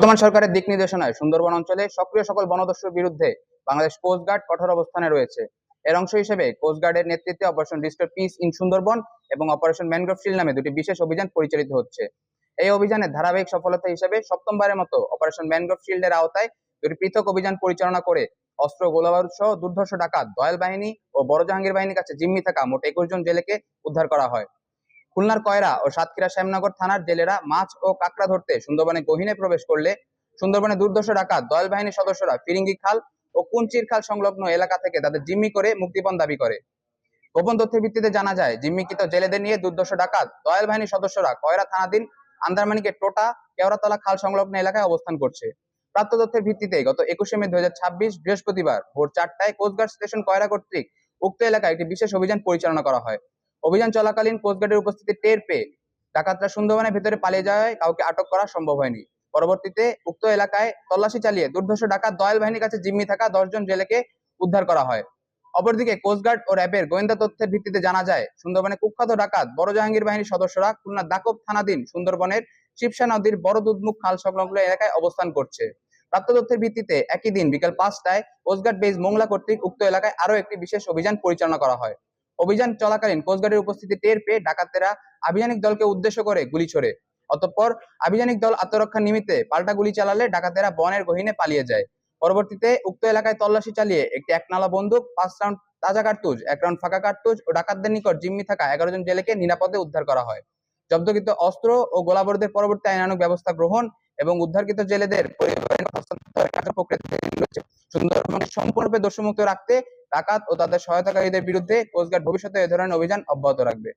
বর্তমান সরকারের দিক নির্দেশনায় সুন্দরবন অঞ্চলে সক্রিয় সকল বনদস্যুর বিরুদ্ধে বাংলাদেশ কোস্টগার্ড কঠোর অবস্থানে রয়েছে। এর অংশ হিসেবে কোস্টগার্ডের নেতৃত্বে operation restore piece in Sundarban এবং অপারেশন ম্যানগ্রোভ শিল্ড নামে দুটি বিশেষ অভিযান পরিচালিত হচ্ছে। এই অভিযানের ধারাবাহিক সফলতা হিসেবে সপ্তমবারের মতো অপারেশন ম্যানগ্রোভ শিল্ডের আওতায় দুটি পৃথক অভিযান পরিচালনা করে অস্ত্র, গোলাবারুদ সহ দুর্ধর্ষ ডাকাত, দয়াল বাহিনী ও বড় জাহাঙ্গীর বাহিনীর কাছে জিম্মি থাকা মোট 21 জন জেলেকে উদ্ধার করা হয়। খুলনার কয়রা ও সাতক্ষীরা শ্যামনগর থানার জেলেরা মাছ ও কাঁকড়া ধরতে সুন্দরবনে গহীনে প্রবেশ করলে সুন্দরবনে দুর্ধর্ষ ডাকাত দয়াল বাহিনীর সদস্যরা ফিরিঙ্গি খাল ও কুঞ্চির খাল সংলগ্ন এলাকা থেকে তাদের জিম্মি করে মুক্তিপণ দাবি করে। গোপন তথ্যের ভিত্তিতে জানা যায়, জিম্মিকৃত জেলেদের নিয়ে দুর্ধর্ষ ডাকাত দয়াল বাহিনীর সদস্যরা কয়রা থানাধীন আন্দারমানিকের টোটা কেওড়াতলা খাল সংলগ্ন এলাকায় অবস্থান করছে। প্রাপ্ত তথ্যের ভিত্তিতে গত 21 মে 2026 বৃহস্পতিবার ভোর 4টায় কোস্টগার্ড স্টেশন কয়রা কর্তৃক উক্ত এলাকায় একটি বিশেষ অভিযান পরিচালনা করা হয়। অভিযান চলাকালীন কোস্টগার্ডের উপস্থিতি টের পেয়ে ডাকাতরা সুন্দরবনের ভেতরে পালিয়ে যাওয়ায় কাউকে আটক করা সম্ভব হয়নি। পরবর্তীতে উক্ত এলাকায় তল্লাশি চালিয়ে দুর্ধর্ষ ডাকাত দয়াল বাহিনীর কাছে জিম্মি থাকা 10 জন জেলেকে উদ্ধার করা হয়। অপরদিকে কোস্টগার্ড ও র্যাবের গোয়েন্দা তথ্যের ভিত্তিতে জানা যায়, সুন্দরবনে কুখ্যাত ডাকাত বড় জাহাঙ্গীর বাহিনীর সদস্যরা খুলনা দাকব থানাধীন সুন্দরবনের শিবসা নদীর বড় দুধমুখ খাল সংলগ্ন এলাকায় অবস্থান করছে। প্রাপ্ত তথ্যের ভিত্তিতে একই দিন বিকাল 5টায় কোস্টগার্ড বেজ মোংলা কর্তৃক উক্ত এলাকায় আরো একটি বিশেষ অভিযান পরিচালনা করা হয়। অভিযান চলাকালীন কোস্টগার্ডের উপস্থিতি টের পেয়ে ডাকাতেরা আভিযানিক দলকে উদ্দেশ্য করে গুলি ছোড়ে। অতঃপর আভিযানিক দল আত্মরক্ষা নিমিত্তে পাল্টা গুলি চালালে ডাকাতেরা বনের গহীনে পালিয়ে যায়। পরবর্তীতে উক্ত এলাকায় তল্লাশি চালিয়ে একটি একনালা বন্দুক, 5 রাউন্ড তাজা কার্তুজ, 1 রাউন্ড ফাঁকা কার্তুজ ও ডাকাতদের নিকট জিম্মি থাকা 11 জন জেলেকে নিরাপদে উদ্ধার করা হয়। জব্দকৃত অস্ত্র ও গোলাবারুদের পরবর্তী আইনানুগ ব্যবস্থা গ্রহণ এবং উদ্ধারকৃত জেলেদের পরিবারের হস্তান্তরের কার্যপ্রক্রিয়া রয়েছে। সুন্দরবনকে সম্পূর্ণরূপে দোষমুক্ত রাখতে ডাকাত ও তাদের সহায়তাকারীদের বিরুদ্ধে কোস্টগার্ড ভবিষ্যতে এ ধরনের অভিযান অব্যাহত রাখবে।